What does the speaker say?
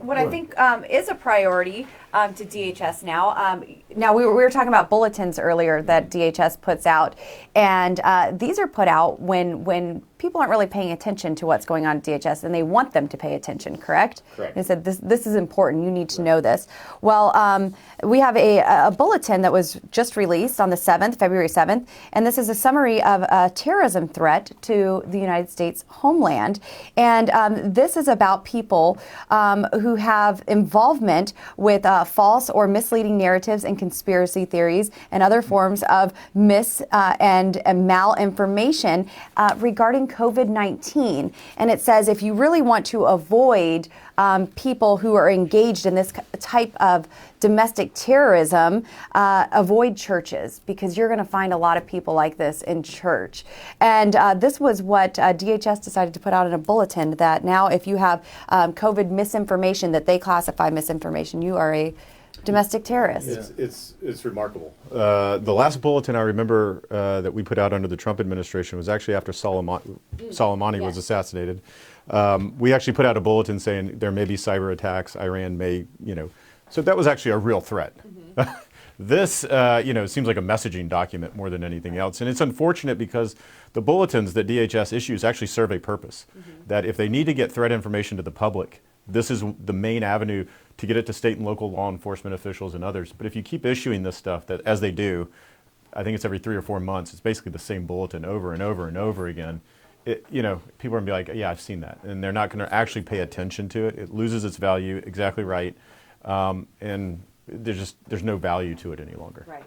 what I think is a priority to DHS now. Now we were talking about bulletins earlier that DHS puts out, and these are put out when people aren't really paying attention to what's going on at DHS, and they want them to pay attention. Correct? Correct. They said this is important. You need to know this. Well, we have a bulletin that was just released on the 7th, February 7th, and this is a summary of a terrorism threat to the United States homeland, and this is about people who have involvement with false or misleading narratives and conspiracy theories and other forms of and malinformation regarding COVID-19. And it says if you really want to avoid people who are engaged in this type of domestic terrorism, avoid churches, because you're going to find a lot of people like this in church. And this was what DHS decided to put out in a bulletin, that now if you have COVID misinformation that they classify misinformation, you are a domestic terrorist. It's remarkable. The last bulletin I remember that we put out under the Trump administration was actually after Soleimani was assassinated. We actually put out a bulletin saying there may be cyber attacks, Iran may, so that was actually a real threat. Mm-hmm. This, seems like a messaging document more than anything else. And it's unfortunate because the bulletins that DHS issues actually serve a purpose. Mm-hmm. That if they need to get threat information to the public, this is the main avenue to get it to state and local law enforcement officials and others. But if you keep issuing this stuff, that as they do, I think it's every 3 or 4 months, it's basically the same bulletin over and over and over again. People are going to be like, yeah, I've seen that. And they're not going to actually pay attention to it. It loses its value, exactly right. And there's no value to it any longer. Right.